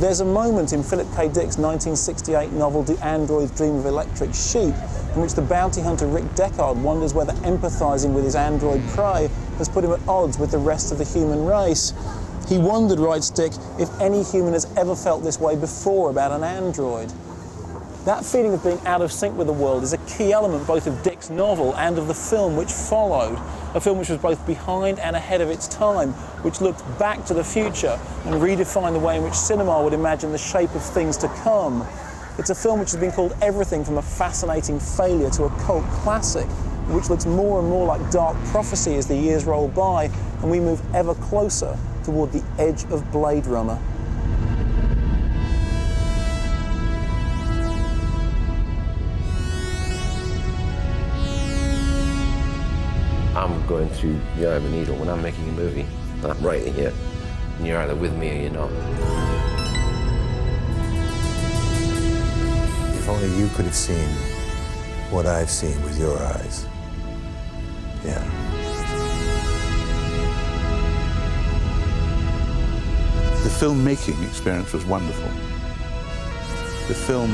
There's a moment in Philip K. Dick's 1968 novel Do Androids Dream of Electric Sheep, in which the bounty hunter Rick Deckard wonders whether empathising with his android prey has put him at odds with the rest of the human race. He wondered, writes Dick, if any human has ever felt this way before about an android. That feeling of being out of sync with the world is a key element both of Dick's novel and of the film which followed, a film which was both behind and ahead of its time, which looked back to the future and redefined the way in which cinema would imagine the shape of things to come. It's a film which has been called everything from a fascinating failure to a cult classic, which looks more and more like dark prophecy as the years roll by and we move ever closer toward the edge of Blade Runner. I'm going through the eye of a needle when I'm making a movie, and I'm writing it, and you're either with me or you're not. If only you could have seen what I've seen with your eyes. Yeah. The filmmaking experience was wonderful. The film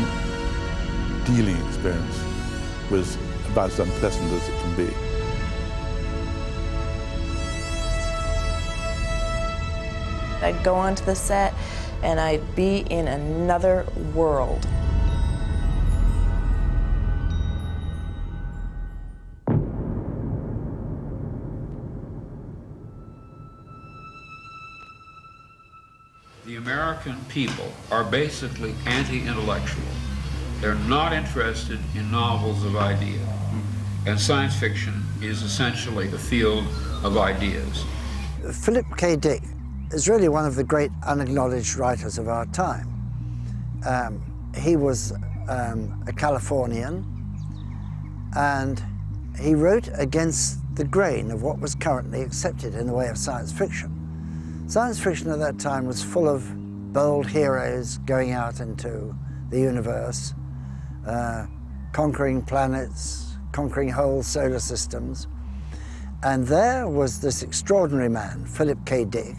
dealing experience was about as unpleasant as it can be. I'd go onto the set and I'd be in another world. The American people are basically anti-intellectual. They're not interested in novels of ideas. And science fiction is essentially the field of ideas. Philip K. Dick is really one of the great unacknowledged writers of our time. He was a Californian, and he wrote against the grain of what was currently accepted in the way of science fiction. Science fiction at that time was full of bold heroes going out into the universe, conquering planets, conquering whole solar systems. And there was this extraordinary man, Philip K. Dick,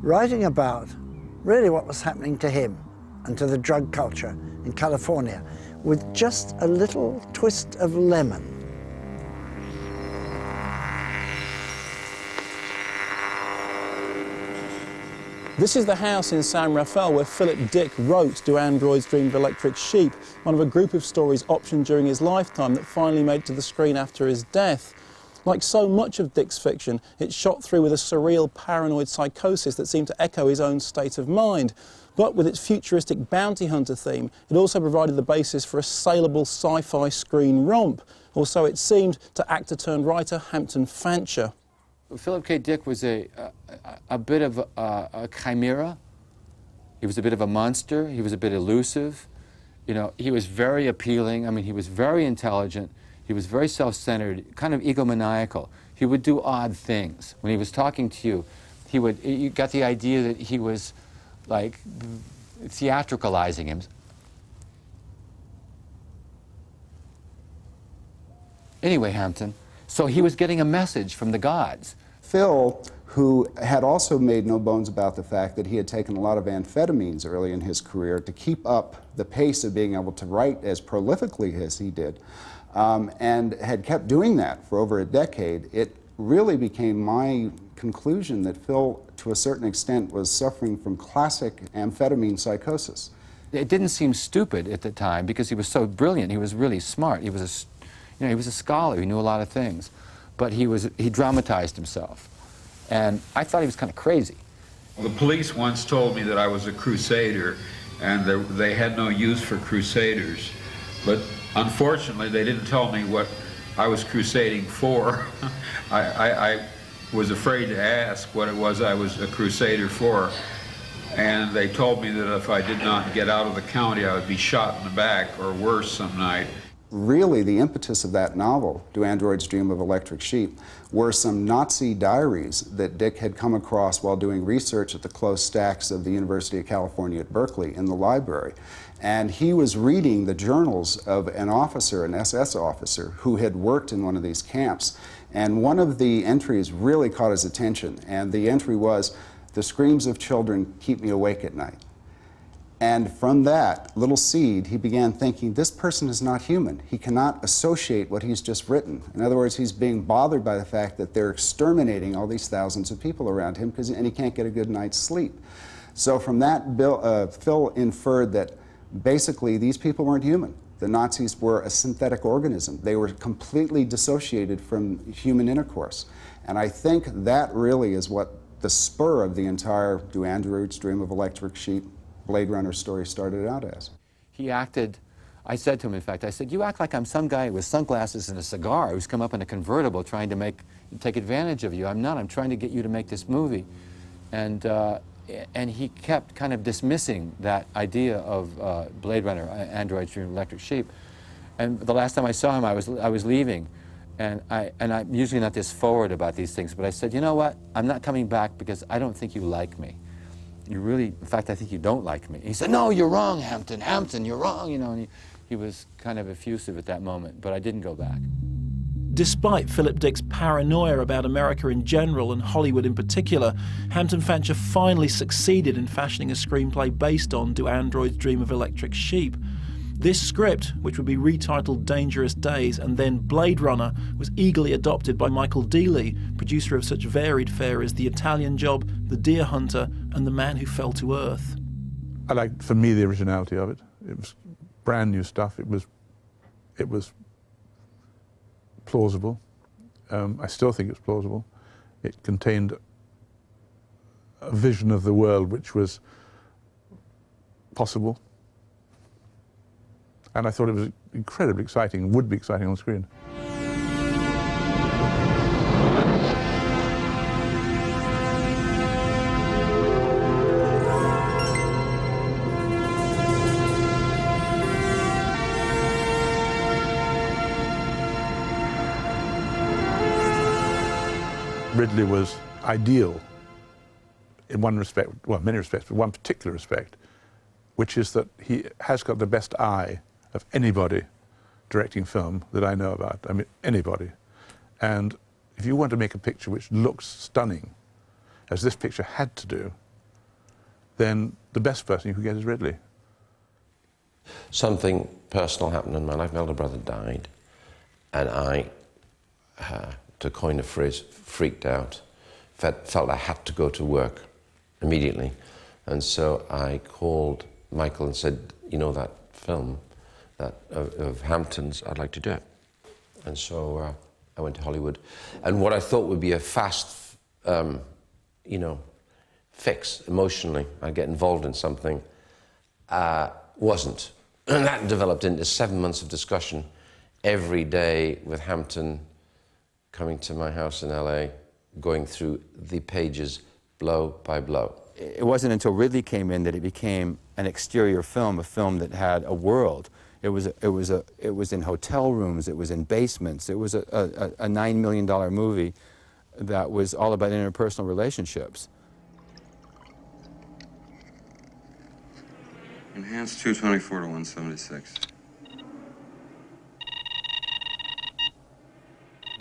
writing about really what was happening to him and to the drug culture in California with just a little twist of lemon. This is the house in San Rafael where Philip Dick wrote Do Androids Dream of Electric Sheep, one of a group of stories optioned during his lifetime that finally made it to the screen after his death. Like so much of Dick's fiction, it shot through with a surreal paranoid psychosis that seemed to echo his own state of mind. But with its futuristic bounty hunter theme, it also provided the basis for a saleable sci-fi screen romp, or so it seemed to actor-turned-writer Hampton Fancher. Philip K. Dick was a bit of a chimera. He was a bit of a monster. He was a bit elusive. You know, he was very appealing. I mean, he was very intelligent. He was very self-centered, kind of egomaniacal. He would do odd things. When he was talking to you, you got the idea that he was like theatricalizing him. Anyway, Hampton, so he was getting a message from the gods. Phil, who had also made no bones about the fact that he had taken a lot of amphetamines early in his career to keep up the pace of being able to write as prolifically as he did, and had kept doing that for over a decade, it really became my conclusion that Phil, to a certain extent, was suffering from classic amphetamine psychosis. It didn't seem stupid at the time because he was so brilliant. He was really smart. He was he was a scholar. He knew a lot of things, but he dramatized himself, and I thought he was kind of crazy. The police once told me that I was a crusader, and they had no use for crusaders, but unfortunately they didn't tell me what I was crusading for. I was afraid to ask what it was I was a crusader for, and they told me that if I did not get out of the county I would be shot in the back or worse some night. Really, the impetus of that novel, Do Androids Dream of Electric Sheep, were some Nazi diaries that Dick had come across while doing research at the closed stacks of the University of California at Berkeley in the library. And he was reading the journals of an officer, an SS officer, who had worked in one of these camps. And one of the entries really caught his attention, and the entry was, The screams of children keep me awake at night. And from that little seed, he began thinking, this person is not human. He cannot associate what he's just written. In other words, he's being bothered by the fact that they're exterminating all these thousands of people around him, and he can't get a good night's sleep. So from that, Phil inferred that basically these people weren't human. The Nazis were a synthetic organism. They were completely dissociated from human intercourse. And I think that really is what the spur of the entire Do Androids Dream of Electric Sheep Blade Runner story started out as. He acted, I said to him, in fact, I said, you act like I'm some guy with sunglasses and a cigar who's come up in a convertible trying to take advantage of you. I'm not. I'm trying to get you to make this movie. And he kept kind of dismissing that idea of Blade Runner, Androids Dream of Electric Sheep. And the last time I saw him, I was leaving. And I'm usually not this forward about these things, but I said, you know what? I'm not coming back because I don't think you like me. You really, in fact, I think you don't like me. He said, no, you're wrong, Hampton. Hampton, you're wrong, you know. And he was kind of effusive at that moment, but I didn't go back. Despite Philip Dick's paranoia about America in general and Hollywood in particular, Hampton Fancher finally succeeded in fashioning a screenplay based on Do Androids Dream of Electric Sheep. This script, which would be retitled Dangerous Days and then Blade Runner, was eagerly adopted by Michael Dealey, producer of such varied fare as The Italian Job, The Deer Hunter, and The Man Who Fell to Earth. I liked, for me, the originality of it. It was brand new stuff. It was plausible. I still think it's plausible. It contained a vision of the world which was possible. And I thought it was incredibly exciting, would be exciting on screen. Ridley was ideal in one respect, well, many respects, but one particular respect, which is that he has got the best eye of anybody directing film that I know about. I mean, anybody. And if you want to make a picture which looks stunning, as this picture had to do, then the best person you could get is Ridley. Something personal happened in my life. My elder brother died, and I, to coin a phrase, freaked out. Felt I had to go to work immediately. And so I called Michael and said, you know that film of Hampton's, I'd like to do it. And so I went to Hollywood. And what I thought would be a fast, fix emotionally, I'd get involved in something, wasn't. And that developed into 7 months of discussion every day with Hampton coming to my house in LA, going through the pages blow by blow. It wasn't until Ridley came in that it became an exterior film, a film that had a world. It was in hotel rooms, it was in basements, it was a $9 million movie that was all about interpersonal relationships. Enhanced 224 to 176.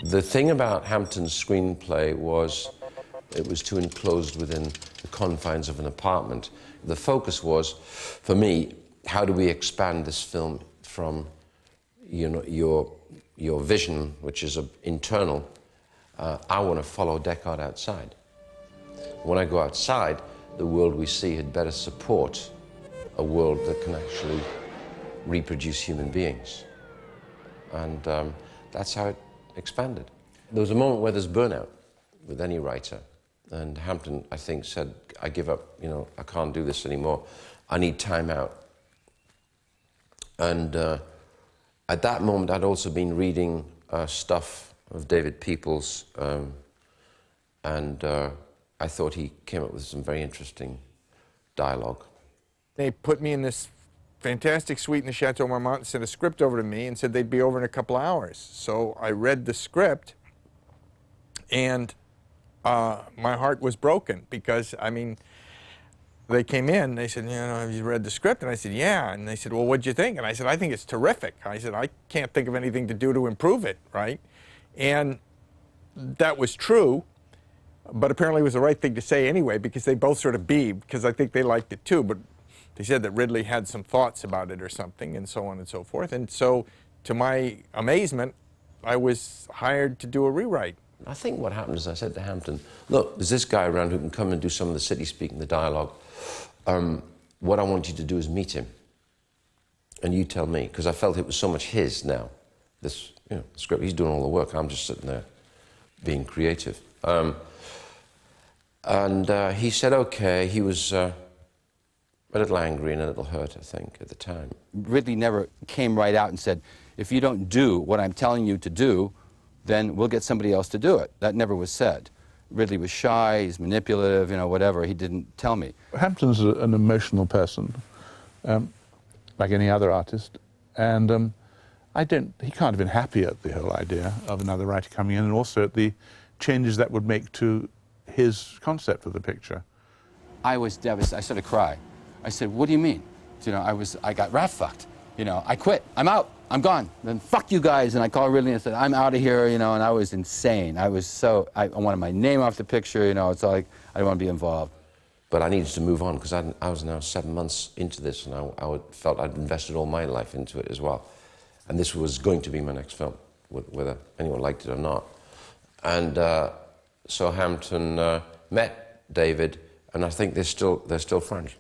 The thing about Hampton's screenplay was it was too enclosed within the confines of an apartment. The focus was, for me, how do we expand this film from your vision, which is internal. I want to follow Deckard outside. When I go outside, the world we see had better support a world that can actually reproduce human beings. And that's how it expanded. There was a moment where there's burnout with any writer. And Hampton, I think, said, I give up, I can't do this anymore. I need time out. And at that moment, I'd also been reading stuff of David Peoples, and I thought he came up with some very interesting dialogue. They put me in this fantastic suite in the Chateau Marmont and sent a script over to me and said they'd be over in a couple hours. So I read the script, and my heart was broken because, I mean, they came in, they said, have you read the script? And I said, yeah. And they said, well, what'd you think? And I said, I think it's terrific. I said, I can't think of anything to do to improve it, right? And that was true. But apparently it was the right thing to say anyway, because they both sort of beamed, because I think they liked it too. But they said that Ridley had some thoughts about it or something, and so on and so forth. And so, to my amazement, I was hired to do a rewrite. I think what happened is I said to Hampton, look, there's this guy around who can come and do some of the city speaking, the dialogue. What I want you to do is meet him. And you tell me, because I felt it was so much his now. This, you know, script, he's doing all the work, I'm just sitting there being creative. He said, okay. He was a little angry and a little hurt, I think, at the time. Ridley never came right out and said, if you don't do what I'm telling you to do, then we'll get somebody else to do it. That never was said. Ridley was shy, he's manipulative, you know, whatever. He didn't tell me. Hampton's an emotional person, like any other artist, and he can't have been happy at the whole idea of another writer coming in, and also at the changes that would make to his concept of the picture. I was devastated. I started to cry. I said, what do you mean? You know, I got rat fucked. You know, I quit. I'm out. I'm gone. Then fuck you guys. And I called Ridley and said, I'm out of here, you know, and I was insane. I wanted my name off the picture, you know, it's like, I didn't want to be involved. But I needed to move on, because I was now 7 months into this, and I felt I'd invested all my life into it as well. And this was going to be my next film, whether anyone liked it or not. And so Hampton met David, and I think they're still friends.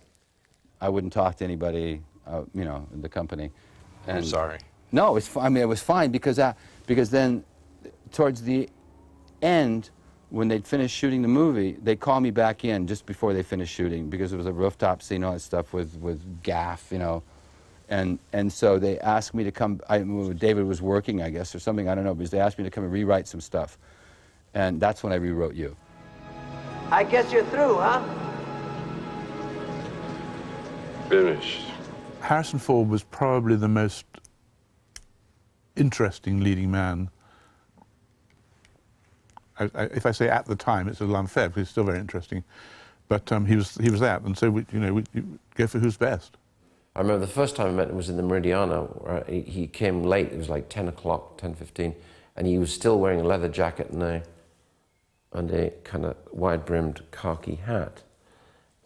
I wouldn't talk to anybody, you know, in the company. And I'm sorry. No, I mean, it was fine, because then towards the end, when they'd finished shooting the movie, they called me back in just before they finished shooting, because it was a rooftop scene, all that stuff with gaff, you know. And so they asked me to come, David was working, I guess, or something, I don't know, because they asked me to come and rewrite some stuff. And that's when I rewrote you. I guess you're through, huh? Finished. Harrison Ford was probably the most interesting leading man. If I say at the time, it's a little unfair, because he's still very interesting. But he was that, and so we go for who's best. I remember the first time I met him was in the Meridiana, where he came late. It was like 10 o'clock, 10:15, and he was still wearing a leather jacket and a kind of wide-brimmed khaki hat.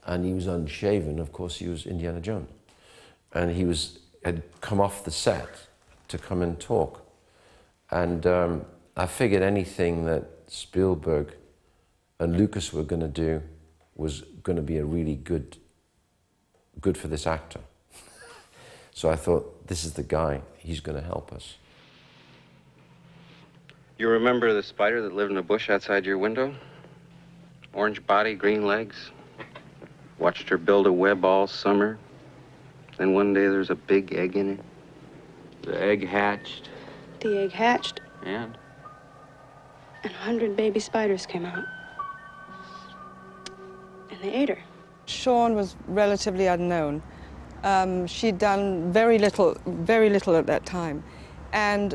And he was unshaven. Of course, he was Indiana Jones. And he had come off the set to come and talk. And I figured anything that Spielberg and Lucas were going to do was going to be a really good for this actor. So I thought, this is the guy. He's going to help us. You remember the spider that lived in a bush outside your window? Orange body, green legs. Watched her build a web all summer. Then one day there's a big egg in it. The egg hatched. The egg hatched. And? And 100 baby spiders came out. And they ate her. Shaun was relatively unknown. She'd done very little at that time. And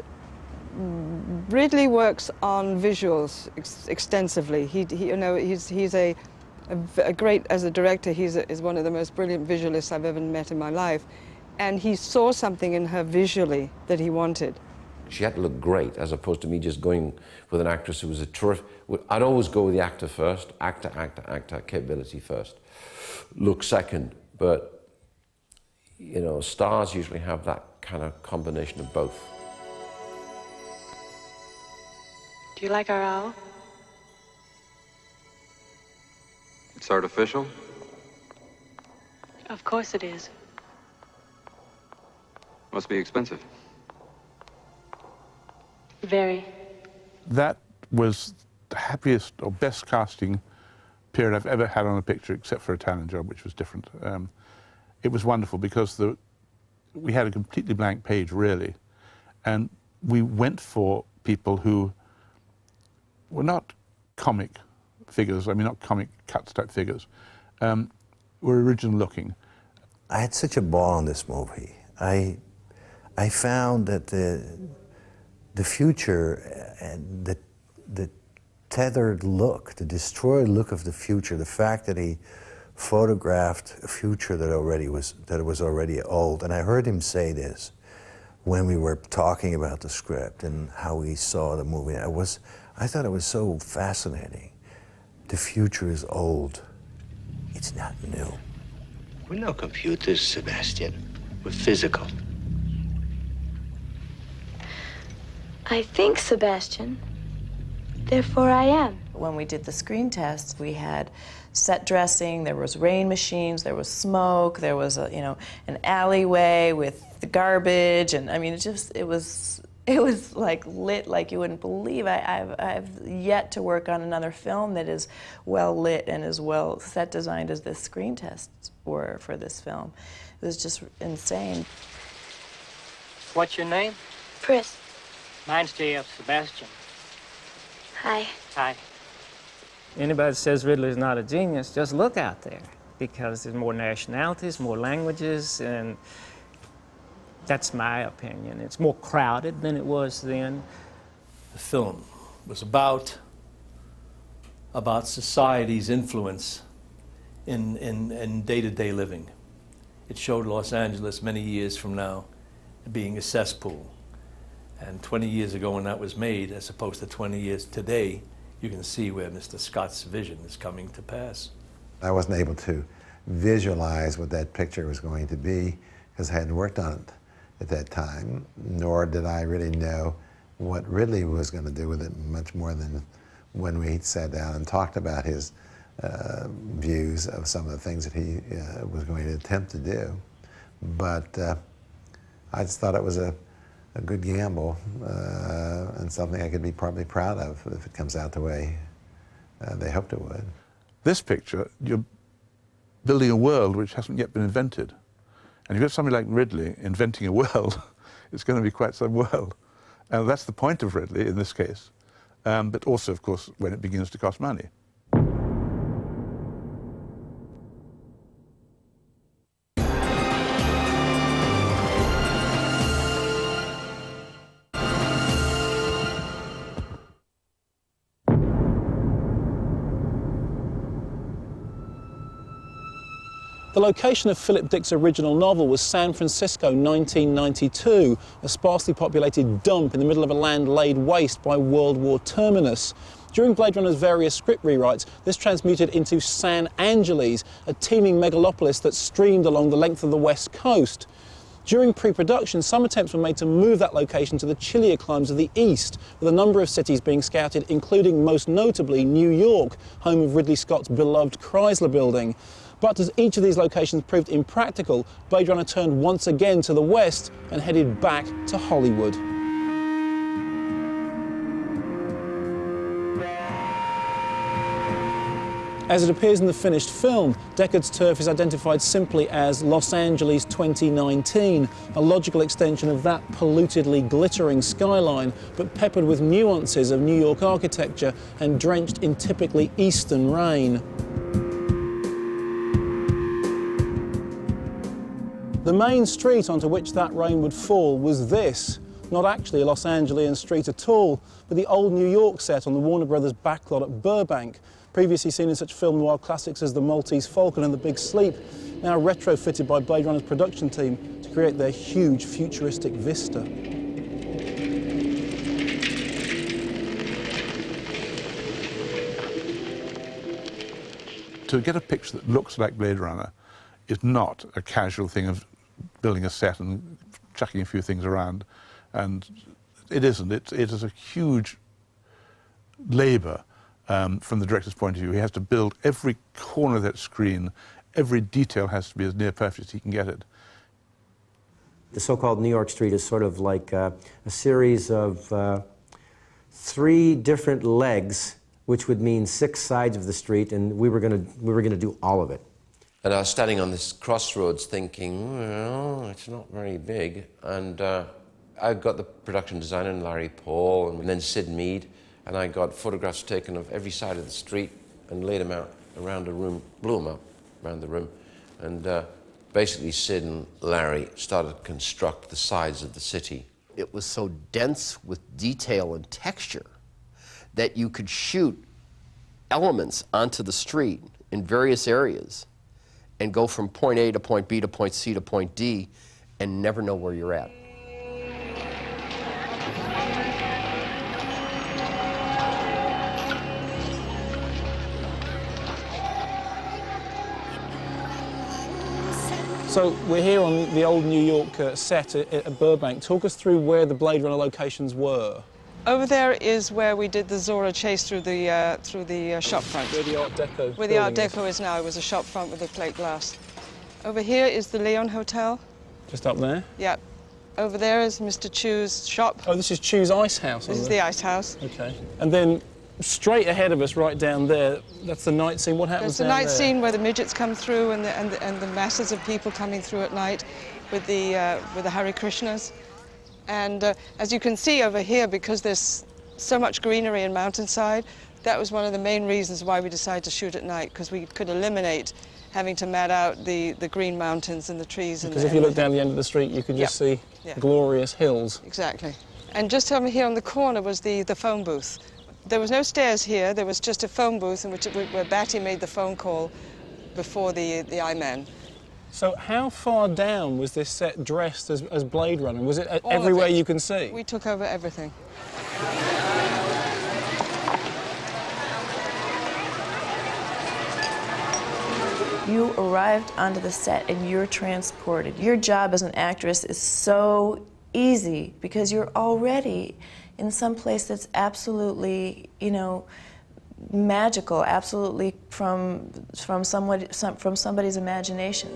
Ridley works on visuals extensively. He's a great, as a director, is one of the most brilliant visualists I've ever met in my life. And he saw something in her visually that he wanted. She had to look great, as opposed to me just going with an actress who was a terrific... I'd always go with the actor first, actor, capability first, look second. But, you know, stars usually have that kind of combination of both. Do you like our owl? It's artificial? Of course it is. Must be expensive. Very. That was the happiest or best casting period I've ever had on a picture, except for a Italian Job, which was different. It was wonderful because we had a completely blank page, really, and we went for people who were not comic figures, I mean, not comic cuts type figures, were original looking. I had such a ball on this movie. I found that the future and the tethered look, the destroyed look of the future, the fact that he photographed a future that was already old. And I heard him say this when we were talking about the script and how he saw the movie. I thought it was so fascinating. the future is old. It's not new. We're no computers, Sebastian. We're physical. I think, Sebastian. Therefore I am. When we did the screen test, we had set dressing, there was rain machines, there was smoke, there was a, an alleyway with the garbage, and I mean, it was like lit like you wouldn't believe. I've yet to work on another film that is well lit and as well set designed as the screen tests were for this film. It was just insane. What's your name? Pris. Mine's J.F. Sebastian. Hi. Hi. Anybody that says Ridley's not a genius, just look out there, because there's more nationalities, more languages, and that's my opinion. It's more crowded than it was then. The film was about society's influence in day-to-day living. It showed Los Angeles many years from now being a cesspool. And 20 years ago when that was made, as opposed to 20 years today, you can see where Mr. Scott's vision is coming to pass. I wasn't able to visualize what that picture was going to be because I hadn't worked on it at that time, nor did I really know what Ridley was going to do with it much more than when we sat down and talked about his views of some of the things that he was going to attempt to do. But I just thought it was a good gamble and something I could be probably proud of if it comes out the way they hoped it would. This picture, you're building a world which hasn't yet been invented. And you've got somebody like Ridley inventing a world, it's going to be quite some world. And that's the point of Ridley in this case, but also, of course, when it begins to cost money. The location of Philip Dick's original novel was San Francisco, 1992, a sparsely populated dump in the middle of a land laid waste by World War terminus. During Blade Runner's various script rewrites, this transmuted into San Angeles, a teeming megalopolis that streamed along the length of the West Coast. During pre-production, some attempts were made to move that location to the chillier climes of the East, with a number of cities being scouted, including most notably New York, home of Ridley Scott's beloved Chrysler Building. But as each of these locations proved impractical, Blade Runner turned once again to the west and headed back to Hollywood. As it appears in the finished film, Deckard's turf is identified simply as Los Angeles 2019, a logical extension of that pollutedly glittering skyline, but peppered with nuances of New York architecture and drenched in typically eastern rain. The main street onto which that rain would fall was this, not actually a Los Angeles street at all, but the old New York set on the Warner Brothers backlot at Burbank, previously seen in such film noir classics as The Maltese Falcon and The Big Sleep, now retrofitted by Blade Runner's production team to create their huge futuristic vista. To get a picture that looks like Blade Runner is not a casual thing of building a set and chucking a few things around, and it isn't. It is a huge labour from the director's point of view. He has to build every corner of that screen. Every detail has to be as near perfect as he can get it. The so-called New York Street is sort of like a series of 3 different legs, which would mean 6 sides of the street, and we were gonna do all of it. And I was standing on this crossroads thinking, well, it's not very big. And I got the production designer, Larry Paul, and then Sid Mead, and I got photographs taken of every side of the street and laid them out around the room, blew them up around the room. And basically Sid and Larry started to construct the sides of the city. It was so dense with detail and texture that you could shoot elements onto the street in various areas and go from point A to point B to point C to point D and never know where you're at. So we're here on the old New York set at Burbank. Talk us through where the Blade Runner locations were. Over there is where we did the Zora chase through the shop front. Where the Art Deco Where the Art Deco is now. It was a shop front with a plate glass. Over here is the Leon Hotel. Just up there? Yep. Over there is Mr. Chu's shop. Oh, this is Chu's Ice House. This is the Ice House. Okay. And then straight ahead of us, right down there, that's the night scene. What happens down there? There's the night scene where the midgets come through and the masses of people coming through at night with the Hare Krishnas. And as you can see over here, because there's so much greenery and mountainside, that was one of the main reasons why we decided to shoot at night, because we could eliminate having to mat out the green mountains and the trees. Because if you look down the end of the street, you could just see glorious hills. Exactly. And just over here on the corner was the phone booth. There was no stairs here, there was just a phone booth where Batty made the phone call before the I-Man. So how far down was this set dressed as Blade Runner? Was it everywhere you can see? We took over everything. You arrived onto the set and you're transported. Your job as an actress is so easy because you're already in some place that's absolutely, you know, magical, absolutely from somebody's imagination.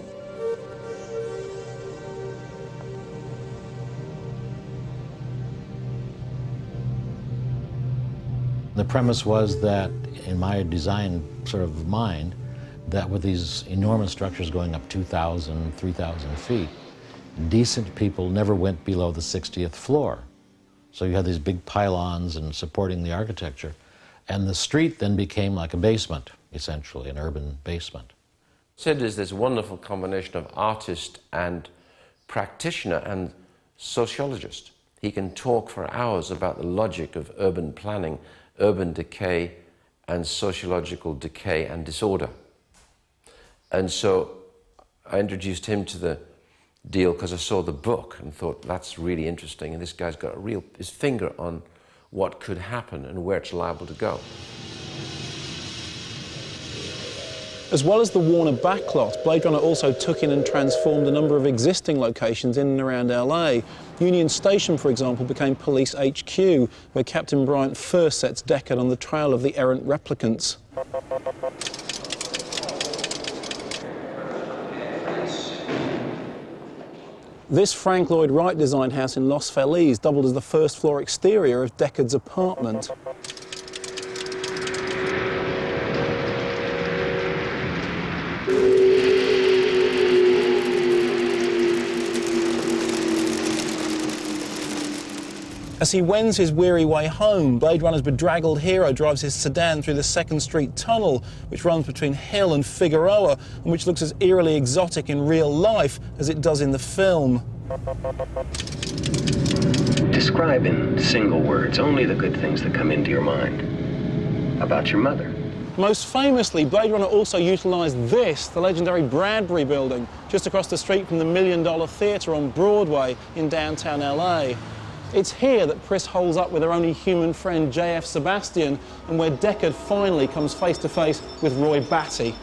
The premise was that, in my design sort of mind, that with these enormous structures going up 2,000, 3,000 feet, decent people never went below the 60th floor. So you had these big pylons and supporting the architecture. And the street then became like a basement, essentially, an urban basement. Sid is this wonderful combination of artist and practitioner and sociologist. He can talk for hours about the logic of urban planning, urban decay, and sociological decay and disorder. And so I introduced him to the deal because I saw the book and thought, that's really interesting, and this guy's got his finger on what could happen and where it's liable to go. As well as the Warner backlot, Blade Runner also took in and transformed a number of existing locations in and around LA. Union Station, for example, became Police HQ, where Captain Bryant first sets Deckard on the trail of the errant replicants. This Frank Lloyd Wright designed house in Los Feliz doubled as the first floor exterior of Deckard's apartment. As he wends his weary way home, Blade Runner's bedraggled hero drives his sedan through the 2nd Street Tunnel, which runs between Hill and Figueroa, and which looks as eerily exotic in real life as it does in the film. Describe in single words only the good things that come into your mind about your mother. Most famously, Blade Runner also utilised this, the legendary Bradbury building, just across the street from the $1 Million Theatre on Broadway in downtown LA. It's here that Pris holds up with her only human friend, J.F. Sebastian, and where Deckard finally comes face to face with Roy Batty.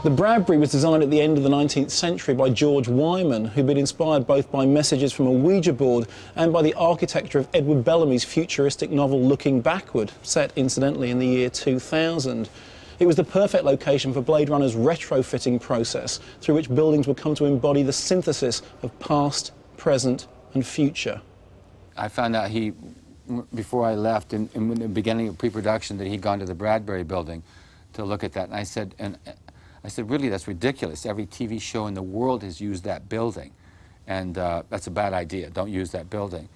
The Bradbury was designed at the end of the 19th century by George Wyman, who'd been inspired both by messages from a Ouija board and by the architecture of Edward Bellamy's futuristic novel Looking Backward, set incidentally in the year 2000. It was the perfect location for Blade Runner's retrofitting process, through which buildings would come to embody the synthesis of past, present and future. I found out before I left, in the beginning of pre-production, that he'd gone to the Bradbury building to look at that, and I said, really, that's ridiculous. Every TV show in the world has used that building, and that's a bad idea. Don't use that building.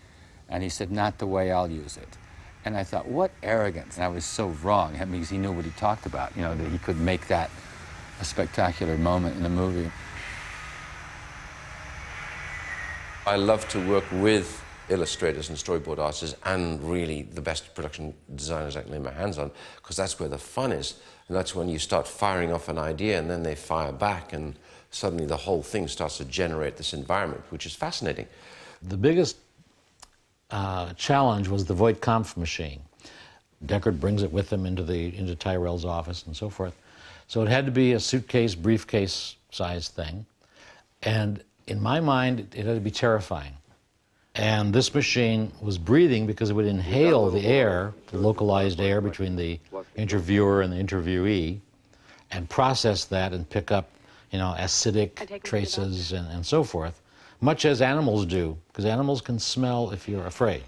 And he said, not the way I'll use it. And I thought, what arrogance. And I was so wrong. That means he knew what he talked about, you know, that he could make that a spectacular moment in the movie. I love to work with illustrators and storyboard artists and really the best production designers I can lay my hands on, because that's where the fun is. And that's when you start firing off an idea and then they fire back and suddenly the whole thing starts to generate this environment, which is fascinating. The biggest challenge was the Voight-Kampff machine. Deckard brings it with him into Tyrell's office and so forth. So it had to be a suitcase, briefcase size thing. And in my mind, it had to be terrifying. And this machine was breathing because it would inhale the air, the localized air between the interviewer and the interviewee, and process that and pick up, you know, acidic traces and so forth, much as animals do, because animals can smell if you're afraid.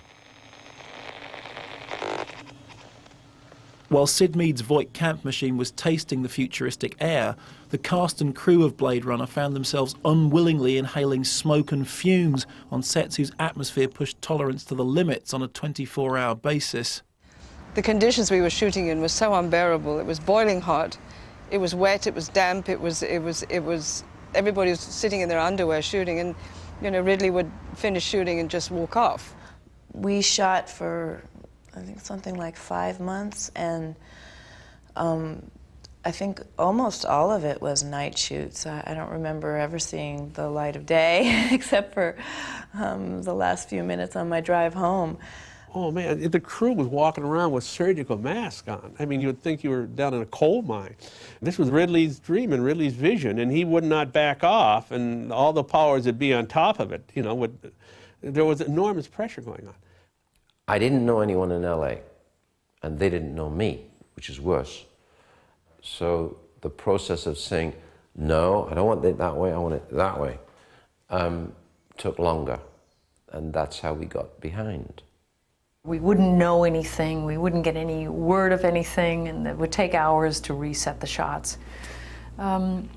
While Sid Mead's Voight-Kampff machine was tasting the futuristic air, the cast and crew of Blade Runner found themselves unwillingly inhaling smoke and fumes on sets whose atmosphere pushed tolerance to the limits on a 24-hour basis. The conditions we were shooting in were so unbearable. It was boiling hot, it was wet, it was damp, it was everybody was sitting in their underwear shooting, and you know, Ridley would finish shooting and just walk off. We shot for, I think, something like 5 months, and I think almost all of it was night shoots. I don't remember ever seeing the light of day, except for the last few minutes on my drive home. Oh man, the crew was walking around with surgical masks on. I mean, you would think you were down in a coal mine. This was Ridley's dream and Ridley's vision, and he would not back off, and all the powers that be on top of it, you know, there was enormous pressure going on. I didn't know anyone in LA, and they didn't know me, which is worse. So the process of saying, no, I don't want it that way, I want it that way, took longer, and that's how we got behind. We wouldn't know anything, we wouldn't get any word of anything, and it would take hours to reset the shots. And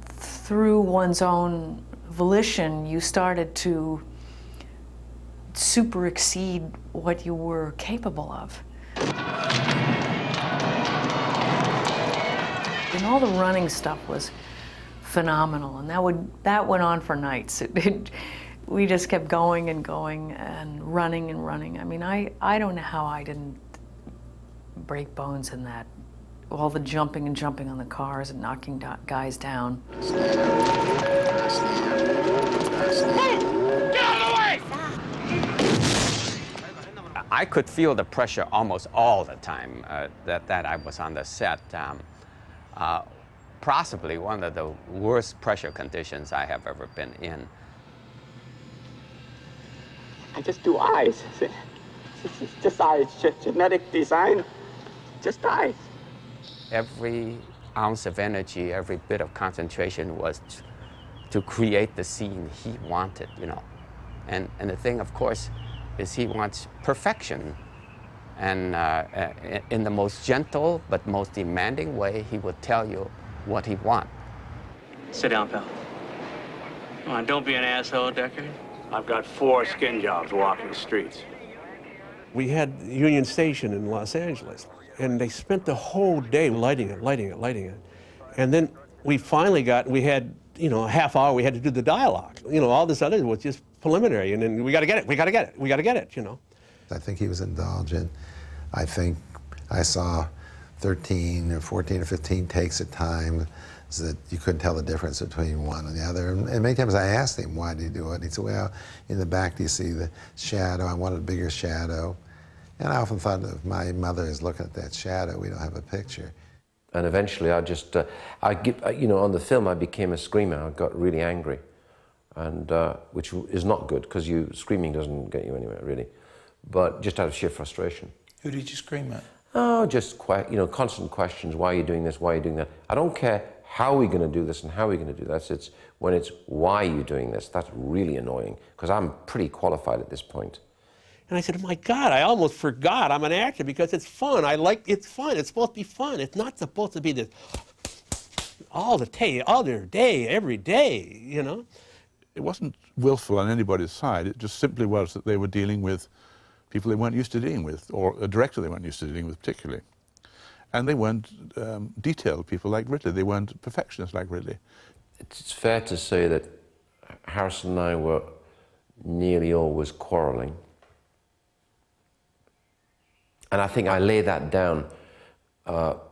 through one's own volition, you started to super exceed what you were capable of. And all the running stuff was phenomenal, and that went on for nights. We just kept going and going and running and running. I mean, I don't know how I didn't break bones in that. All the jumping and jumping on the cars and knocking guys down. Get out of the way! I could feel the pressure almost all the time that I was on the set. Possibly one of the worst pressure conditions I have ever been in. I just do eyes. It's just eyes. Genetic design, just eyes. Every ounce of energy, every bit of concentration was to create the scene he wanted, you know. And the thing, of course, is he wants perfection. And in the most gentle but most demanding way, he would tell you what he wants. Sit down, pal. Come on, don't be an asshole, Deckard. I've got 4 skin jobs walking the streets. We had Union Station in Los Angeles, and they spent the whole day lighting it. And then we finally we had, you know, a half hour, we had to do the dialogue. You know, all this other was just preliminary, and then we got to get it, you know. I think he was indulgent. I think I saw 13 or 14 or 15 takes at times so that you couldn't tell the difference between one and the other. And many times I asked him, why did he do it? And he said, well, in the back, do you see the shadow? I wanted a bigger shadow. And I often thought, if my mother is looking at that shadow, we don't have a picture. And eventually I just, you know, on the film I became a screamer. I got really angry, and which is not good, because screaming doesn't get you anywhere, really. But just out of sheer frustration. Who did you scream at? Oh, just you know, constant questions. Why are you doing this? Why are you doing that? I don't care how we're going to do this and how we're going to do that. It's when it's why are you doing this, that's really annoying, because I'm pretty qualified at this point. And I said, oh my God, I almost forgot I'm an actor, because it's fun. It's fun. It's supposed to be fun. It's not supposed to be this all day, every day, you know? It wasn't willful on anybody's side. It just simply was that they were dealing with people they weren't used to dealing with, or a director they weren't used to dealing with particularly. And they weren't detailed people like Ridley. They weren't perfectionists like Ridley. It's fair to say that Harrison and I were nearly always quarreling. And I think I lay that down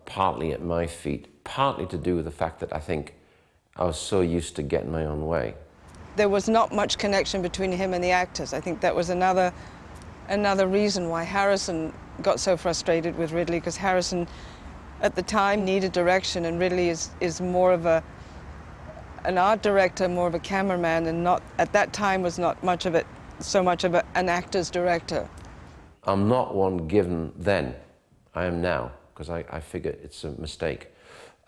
partly at my feet, partly to do with the fact that I think I was so used to getting my own way. There was not much connection between him and the actors. I think that was another reason why Harrison got so frustrated with Ridley, because Harrison at the time needed direction, and Ridley is more of an art director, more of a cameraman, and not, at that time, was not much of it, so much of an actor's director. I'm not one given then. I am now, because I figure it's a mistake.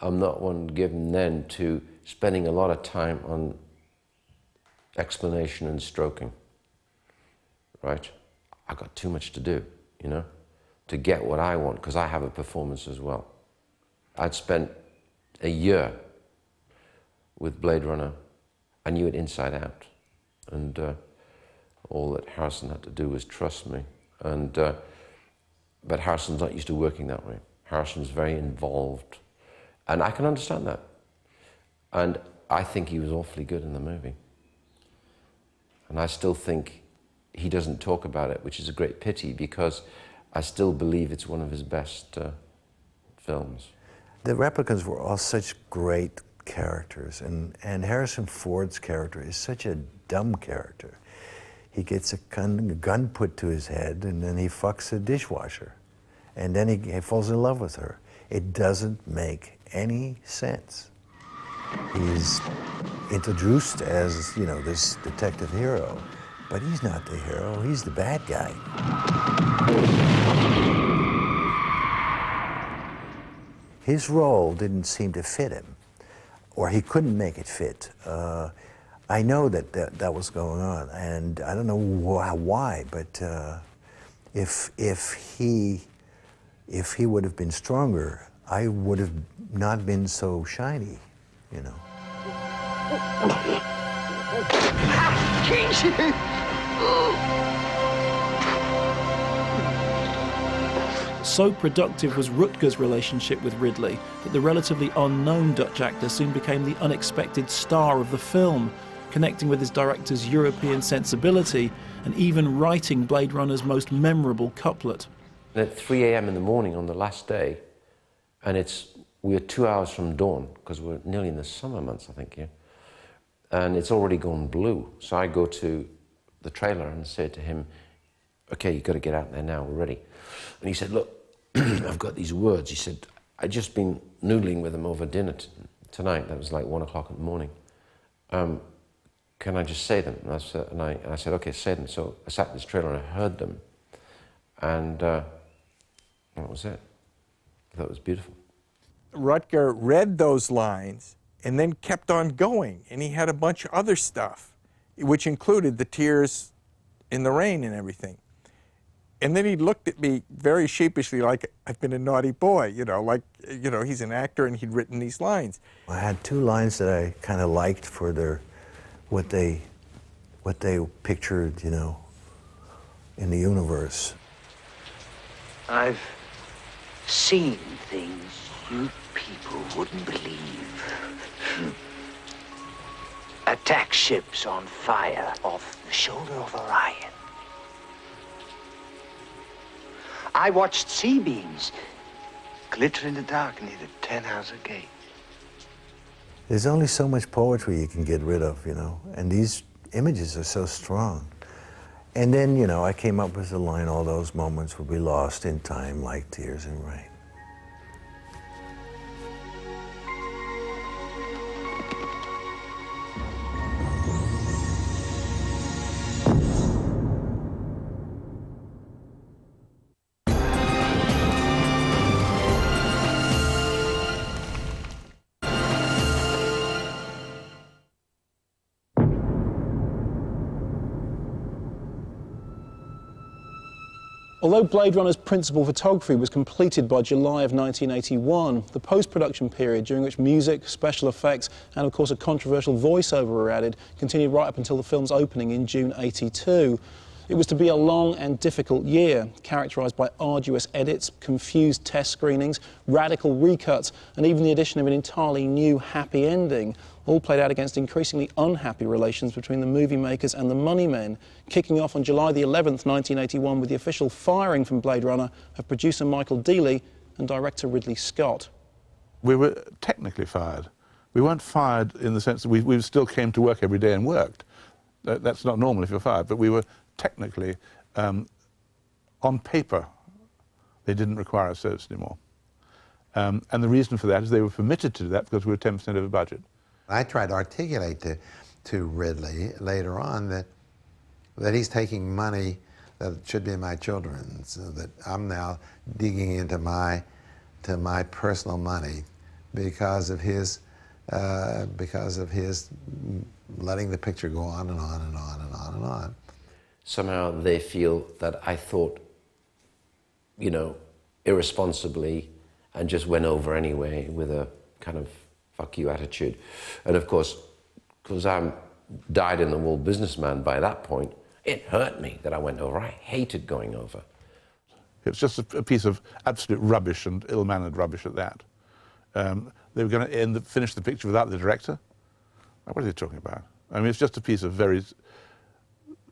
I'm not one given then to spending a lot of time on explanation and stroking, right? I've got too much to do, you know, to get what I want, because I have a performance as well. I'd spent a year with Blade Runner. I knew it inside out, and all that Harrison had to do was trust me. And but Harrison's not used to working that way. Harrison's very involved, and I can understand that. And I think he was awfully good in the movie. And I still think he doesn't talk about it, which is a great pity, because I still believe it's one of his best films. The replicants were all such great characters, and Harrison Ford's character is such a dumb character. He gets a gun put to his head, and then he fucks a dishwasher, and then he falls in love with her. It doesn't make any sense. He's introduced as, you know, this detective hero, but he's not the hero, he's the bad guy. His role didn't seem to fit him, or he couldn't make it fit. I know that was going on, and I don't know why, but if he would have been stronger, I would have not been so shiny, you know. So productive was Rutger's relationship with Ridley that the relatively unknown Dutch actor soon became the unexpected star of the film, connecting with his director's European sensibility and even writing Blade Runner's most memorable couplet. At 3 a.m. in the morning on the last day, and we're 2 hours from dawn, because we're nearly in the summer months, I think, yeah. And it's already gone blue. So I go to the trailer and say to him, okay, you've got to get out there now, we're ready. And he said, look, I've got these words. He said, I'd just been noodling with them over dinner tonight. That was like 1 o'clock in the morning. Can I just say them? And I said, okay, say them. So I sat in this trailer and I heard them. And that was it. I thought it was beautiful. Rutger read those lines and then kept on going. And he had a bunch of other stuff, which included the tears in the rain and everything. And then he looked at me very sheepishly like I've been a naughty boy, you know, like, you know, he's an actor and he'd written these lines. I had two lines that I kind of liked for what they pictured, you know, in the universe. I've seen things you people wouldn't believe. Attack ships on fire off the shoulder of Orion. I watched sea beams glitter in the dark near the 10-house gate. There's only so much poetry you can get rid of, you know, and these images are so strong. And then, you know, I came up with the line, all those moments will be lost in time like tears in rain. Although Blade Runner's principal photography was completed by July of 1981, the post-production period, during which music, special effects and of course a controversial voiceover were added, continued right up until the film's opening in June '82. It was to be a long and difficult year, characterised by arduous edits, confused test screenings, radical recuts, and even the addition of an entirely new happy ending, all played out against increasingly unhappy relations between the movie makers and the money men, kicking off on July the 11th, 1981, with the official firing from Blade Runner of producer Michael Deeley and director Ridley Scott. We were technically fired. We weren't fired in the sense that we still came to work every day and worked. That's not normal if you're fired, but we were technically, on paper, they didn't require our service anymore. And the reason for that is they were permitted to do that because we were 10% of the budget. I tried to articulate to Ridley later on that he's taking money that should be my children's, so that I'm now digging into my personal money because of his letting the picture go on and on and on and on and on. Somehow they feel that I thought, you know, irresponsibly and just went over anyway with a kind of fuck you attitude. And of course, because I'm dyed-in-the-wool businessman by that point, it hurt me that I went over. I hated going over. It's just a piece of absolute rubbish and ill-mannered rubbish at that. They were going to finish the picture without the director? What are they talking about? I mean, it's just a piece of very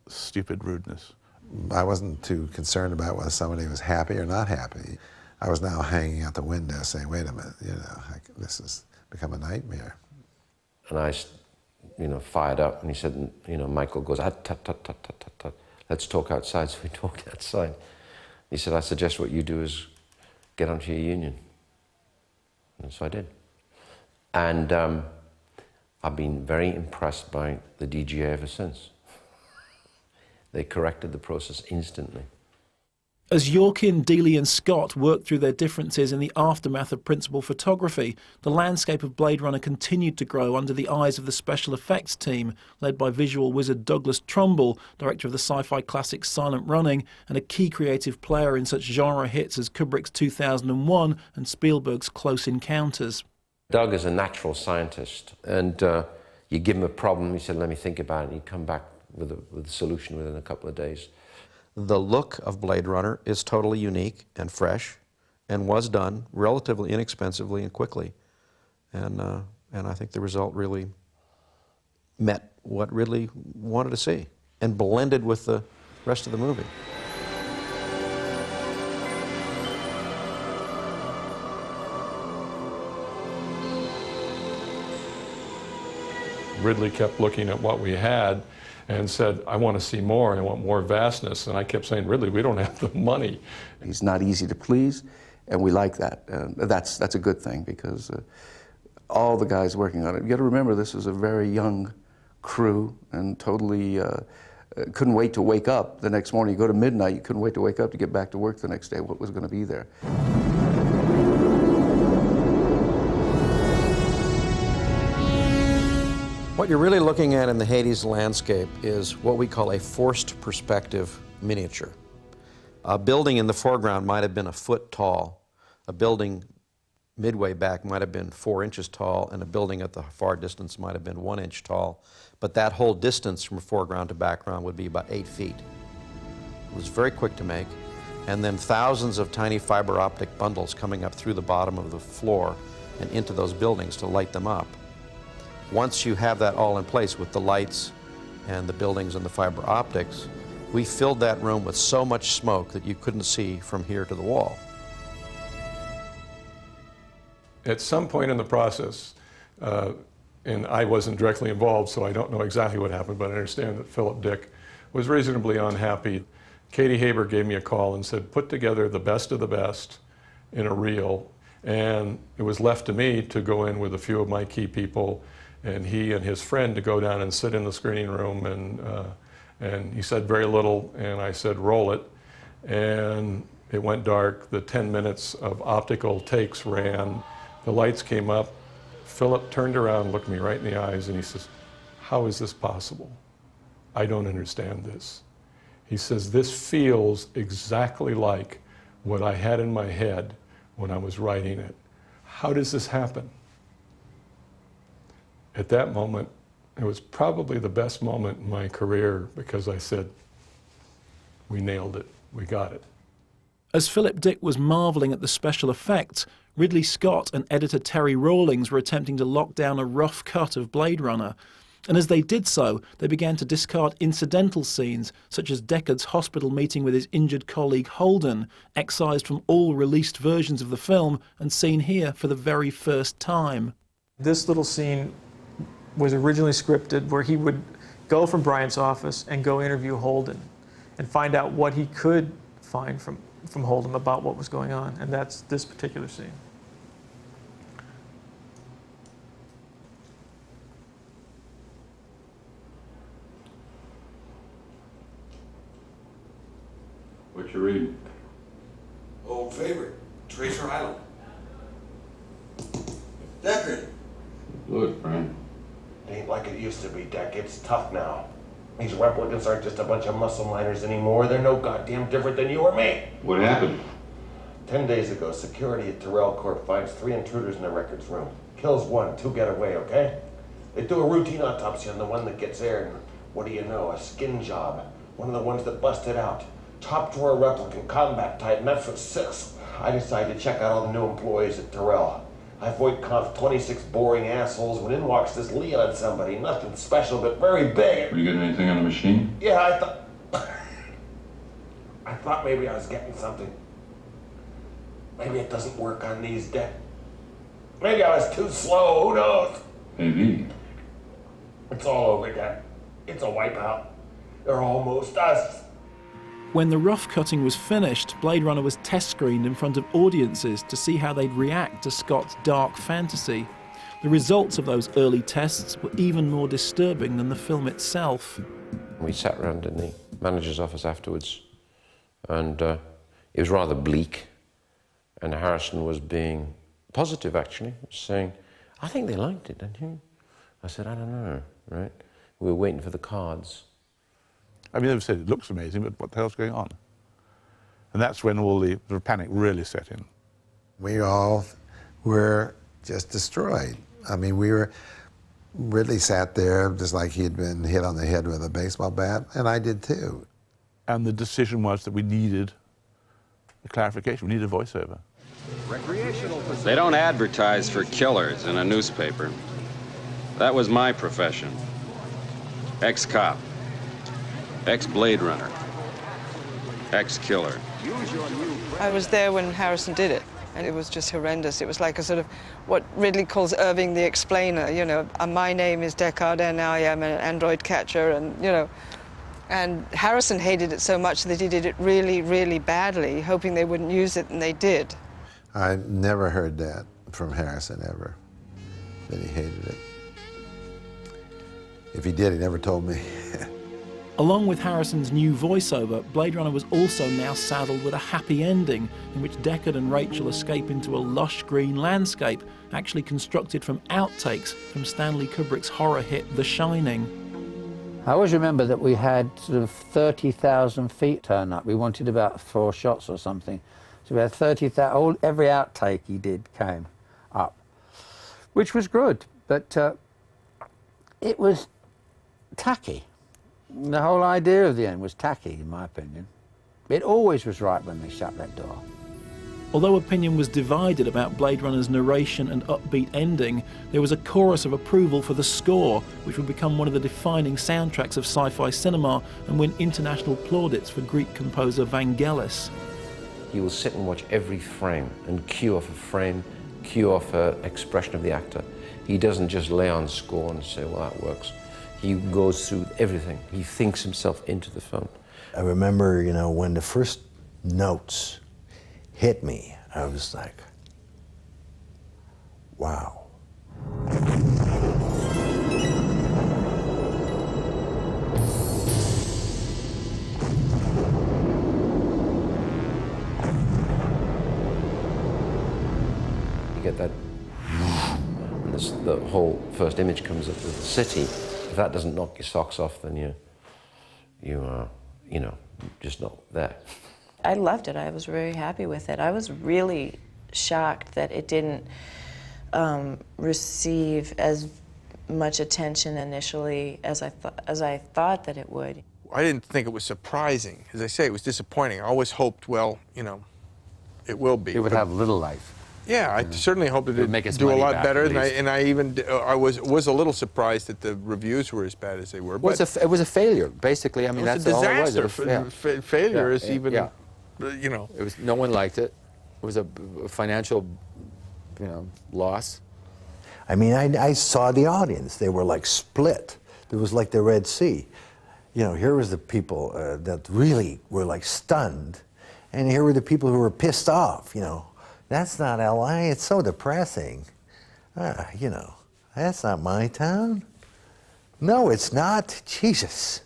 stupid rudeness. I wasn't too concerned about whether somebody was happy or not happy. I was now hanging out the window saying, wait a minute, you know, this has become a nightmare. And I, you know, fired up, and he said, you know, Michael goes, tut, tut, tut, tut, tut, tut. Let's talk outside. So we talked outside. He said, I suggest what you do is get onto your union. And so I did. And I've been very impressed by the DGA ever since. They corrected the process instantly. As Yorkin, Deeley and Scott worked through their differences in the aftermath of principal photography, the landscape of Blade Runner continued to grow under the eyes of the special effects team, led by visual wizard Douglas Trumbull, director of the sci-fi classic Silent Running, and a key creative player in such genre hits as Kubrick's 2001 and Spielberg's Close Encounters. Doug is a natural scientist, and you give him a problem, he said, let me think about it, and he'd come back with a solution within a couple of days. The look of Blade Runner is totally unique and fresh and was done relatively inexpensively and quickly. And I think the result really met what Ridley wanted to see and blended with the rest of the movie. Ridley kept looking at what we had and said, I want to see more, I want more vastness. And I kept saying, Ridley, we don't have the money. He's not easy to please, and we like that. That's a good thing, because all the guys working on it, you got to remember, this is a very young crew and totally couldn't wait to wake up the next morning. You go to midnight, you couldn't wait to wake up to get back to work the next day, what was going to be there. What you're really looking at in the Hades landscape is what we call a forced perspective miniature. A building in the foreground might have been a foot tall. A building midway back might have been 4 inches tall, and a building at the far distance might have been 1 inch tall. But that whole distance from foreground to background would be about 8 feet. It was very quick to make. And then thousands of tiny fiber optic bundles coming up through the bottom of the floor and into those buildings to light them up. Once you have that all in place with the lights and the buildings and the fiber optics, we filled that room with so much smoke that you couldn't see from here to the wall. At some point in the process, and I wasn't directly involved, so I don't know exactly what happened, but I understand that Philip Dick was reasonably unhappy. Katie Haber gave me a call and said, put together the best of the best in a reel, and it was left to me to go in with a few of my key people, and he and his friend to go down and sit in the screening room, and he said very little, and I said, roll it, and it went dark. The 10 minutes of optical takes ran. The lights came up. Philip turned around, looked me right in the eyes, and he says, how is this possible? I don't understand this. He says, this feels exactly like what I had in my head when I was writing it. How does this happen? At that moment, it was probably the best moment in my career, because I said, we nailed it, we got it. As Philip Dick was marvelling at the special effects, Ridley Scott and editor Terry Rawlings were attempting to lock down a rough cut of Blade Runner. And as they did so, they began to discard incidental scenes, such as Deckard's hospital meeting with his injured colleague Holden, excised from all released versions of the film and seen here for the very first time. This little scene was originally scripted where he would go from Bryant's office and go interview Holden and find out what he could find from Holden about what was going on, and that's this particular scene. What you reading? Old favorite, Tracer Island. Deckard. Look, friend. It ain't like it used to be, Deck. It's tough now. These replicants aren't just a bunch of muscle miners anymore. They're no goddamn different than you or me. What happened? 10 days ago, security at Terrell Corp finds 3 intruders in the records room. Kills 1, 2 get away, okay? They do a routine autopsy on the one that gets aired, and what do you know? A skin job. One of the ones that busted out. Top drawer replicant, combat type, met for 6. I decided to check out all the new employees at Terrell. I void conf 26 boring assholes when in walks this Leon somebody. Nothing special, but very big. Were you getting anything on the machine? Yeah, I thought maybe I was getting something. Maybe it doesn't work on these Deck. Maybe I was too slow, who knows? Maybe. It's all over, Deck. It's a wipeout. They're almost us. When the rough cutting was finished, Blade Runner was test screened in front of audiences to see how they'd react to Scott's dark fantasy. The results of those early tests were even more disturbing than the film itself. We sat around in the manager's office afterwards, and it was rather bleak. And Harrison was being positive, actually, saying, I think they liked it, don't you? I said, I don't know, right? We were waiting for the cards. I mean, they've said it looks amazing, but what the hell's going on? And that's when all the panic really set in. We all were just destroyed. I mean, Ridley sat there just like he had been hit on the head with a baseball bat, and I did too. And the decision was that we needed a clarification, we needed a voiceover. They don't advertise for killers in a newspaper. That was my profession. Ex-cop. Ex-Blade Runner. Ex-killer. I was there when Harrison did it, and it was just horrendous. It was like a sort of what Ridley calls Irving the Explainer, you know. My name is Deckard, and I am an android catcher, and, you know. And Harrison hated it so much that he did it really, really badly, hoping they wouldn't use it, and they did. I never heard that from Harrison ever, that he hated it. If he did, he never told me. Along with Harrison's new voiceover, Blade Runner was also now saddled with a happy ending in which Deckard and Rachel escape into a lush green landscape, actually constructed from outtakes from Stanley Kubrick's horror hit The Shining. I always remember that we had sort of 30,000 feet turn up. We wanted about 4 shots or something. So we had 30,000, every outtake he did came up, which was good, but it was tacky. The whole idea of the end was tacky, in my opinion. It always was right when they shut that door. Although opinion was divided about Blade Runner's narration and upbeat ending, there was a chorus of approval for the score, which would become one of the defining soundtracks of sci-fi cinema and win international plaudits for Greek composer Vangelis. He will sit and watch every frame and cue off a frame, cue off an expression of the actor. He doesn't just lay on score and say, well, that works. He goes through everything. He thinks himself into the film. I remember, you know, when the first notes hit me, I was like, wow. You get that, and the whole first image comes up with the city. If that doesn't knock your socks off, then you are, you know, just not there. I loved it. I was very happy with it. I was really shocked that it didn't receive as much attention initially as I thought that it would. I didn't think it was surprising. As I say, it was disappointing. I always hoped, well, you know, it will be. It would have little life. Yeah, I certainly hoped it would do a lot better, and I even was a little surprised that the reviews were as bad as they were. Well, it was a failure, basically. I mean, that's all it was. It was a disaster. Failure is even, you know. It was, no one liked it. It was a financial, you know, loss. I mean, I saw the audience. They were like split. It was like the Red Sea. You know, here was the people that really were like stunned, and here were the people who were pissed off, you know. That's not LA, it's so depressing. You know, that's not my town. No, it's not. Jesus.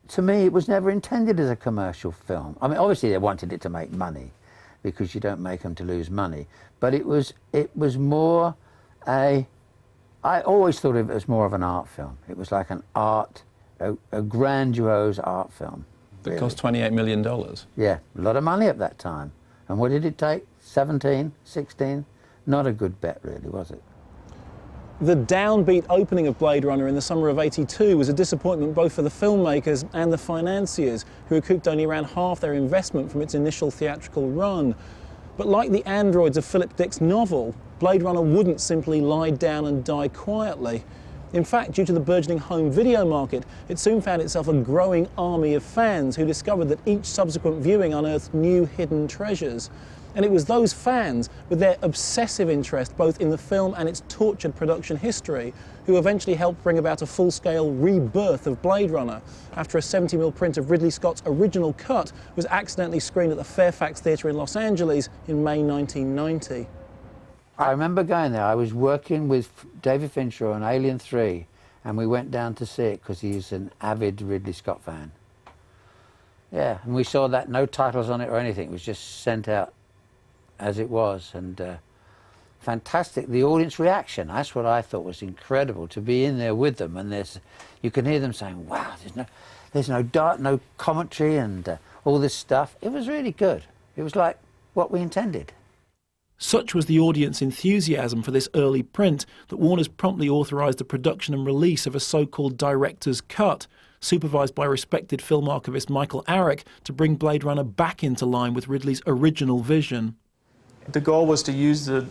To me, it was never intended as a commercial film. I mean, obviously they wanted it to make money, because you don't make them to lose money. But it was more I always thought of it as more of an art film. It was like an art, a grandiose art film. That cost $28 million. Yeah, a lot of money at that time. And what did it take? 17, 16? Not a good bet, really, was it? The downbeat opening of Blade Runner in the summer of '82 was a disappointment both for the filmmakers and the financiers, who recouped only around half their investment from its initial theatrical run. But like the androids of Philip Dick's novel, Blade Runner wouldn't simply lie down and die quietly. In fact, due to the burgeoning home video market, it soon found itself a growing army of fans who discovered that each subsequent viewing unearthed new hidden treasures. And it was those fans, with their obsessive interest both in the film and its tortured production history, who eventually helped bring about a full-scale rebirth of Blade Runner, after a 70mm print of Ridley Scott's original cut was accidentally screened at the Fairfax Theatre in Los Angeles in May 1990. I remember going there. I was working with David Fincher on Alien 3, and we went down to see it because he's an avid Ridley Scott fan. Yeah, and we saw that no titles on it or anything. It was just sent out as it was, and fantastic. The audience reaction, that's what I thought was incredible, to be in there with them, and you can hear them saying, wow, there's no commentary and all this stuff. It was really good. It was like what we intended. Such was the audience enthusiasm for this early print that Warner's promptly authorised the production and release of a so-called director's cut, supervised by respected film archivist Michael Arick, to bring Blade Runner back into line with Ridley's original vision. The goal was to use the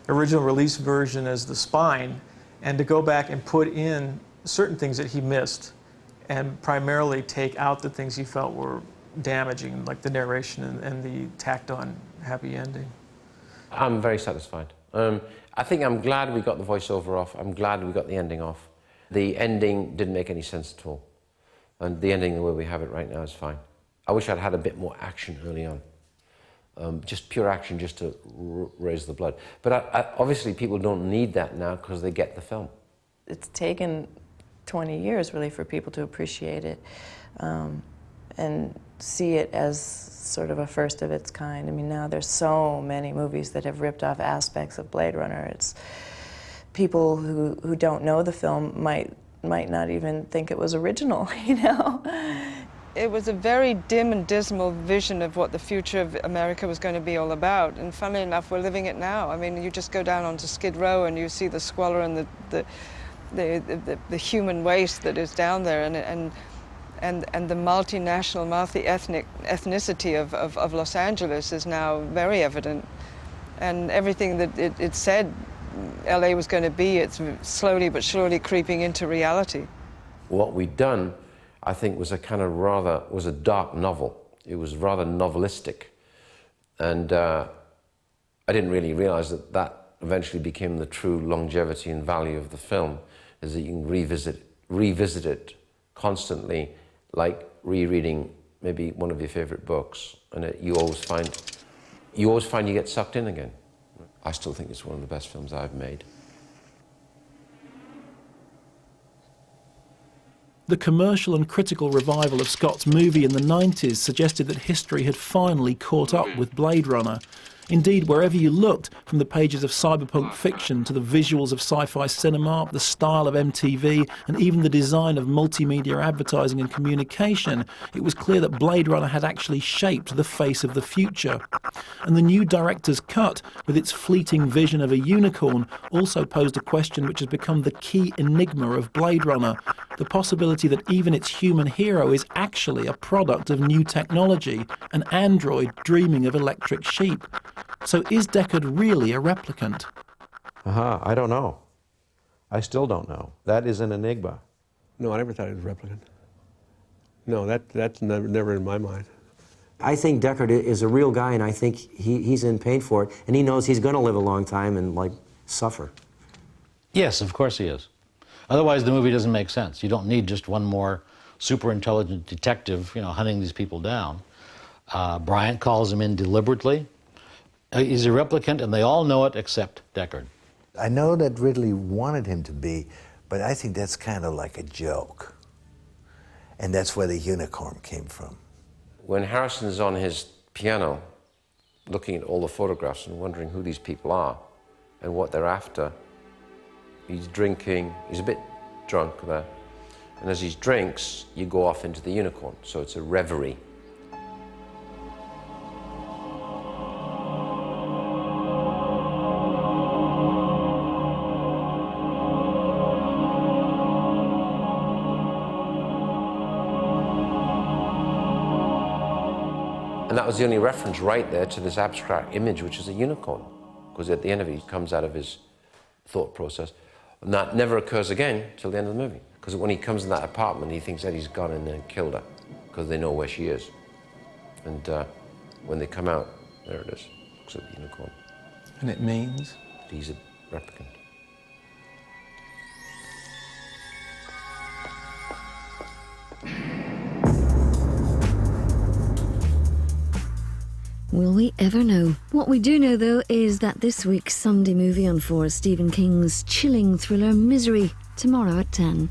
original release version as the spine and to go back and put in certain things that he missed and primarily take out the things he felt were damaging, like the narration and the tacked-on happy ending. I'm very satisfied. I think I'm glad we got the voiceover off. I'm glad we got the ending off. The ending didn't make any sense at all. And the ending the way we have it right now is fine. I wish I'd had a bit more action early on. Just pure action, just to raise the blood. But obviously people don't need that now because they get the film. It's taken 20 years, really, for people to appreciate it and see it as sort of a first of its kind. I mean, now there's so many movies that have ripped off aspects of Blade Runner. It's people who don't know the film might not even think it was original, you know? It was a very dim and dismal vision of what the future of America was going to be all about. And funnily enough, we're living it now. I mean, you just go down onto Skid Row and you see the squalor and the human waste that is down there, and the multinational, ethnicity of Los Angeles is now very evident. And everything that it said LA was going to be, it's slowly but surely creeping into reality. What we'd done, I think, was a dark novel. It was rather novelistic. And I didn't really realize that eventually became the true longevity and value of the film, is that you can revisit it constantly, like rereading maybe one of your favorite books, and you always find you get sucked in again. I still think it's one of the best films I've made. The commercial and critical revival of Scott's movie in the 90s suggested that history had finally caught up with Blade Runner. Indeed, wherever you looked, from the pages of cyberpunk fiction to the visuals of sci-fi cinema, the style of MTV, and even the design of multimedia advertising and communication, it was clear that Blade Runner had actually shaped the face of the future. And the new director's cut, with its fleeting vision of a unicorn, also posed a question which has become the key enigma of Blade Runner: the possibility that even its human hero is actually a product of new technology, an android dreaming of electric sheep. So is Deckard really a replicant? I don't know. I still don't know. That is an enigma. No, I never thought he was a replicant. No, that's never in my mind. I think Deckard is a real guy, and I think he's in pain for it, and he knows he's going to live a long time and, like, suffer. Yes, of course he is. Otherwise, the movie doesn't make sense. You don't need just one more super intelligent detective, you know, hunting these people down. Bryant calls him in deliberately. He's a replicant, and they all know it except Deckard. I know that Ridley wanted him to be, but I think that's kind of like a joke. And that's where the unicorn came from. When Harrison's on his piano, looking at all the photographs and wondering who these people are and what they're after, he's drinking, he's a bit drunk there. And as he drinks, you go off into the unicorn, so it's a reverie. And that was the only reference right there to this abstract image, which is a unicorn. Because at the end of it, he comes out of his thought process. And that never occurs again till the end of the movie. Because when he comes in that apartment, he thinks Eddie's gone in there and killed her, because they know where she is. And when they come out, there it is. Looks like the unicorn. And it means? He's a replicant. Will we ever know? What we do know, though, is that this week's Sunday movie on 4 is Stephen King's chilling thriller Misery, tomorrow at 10.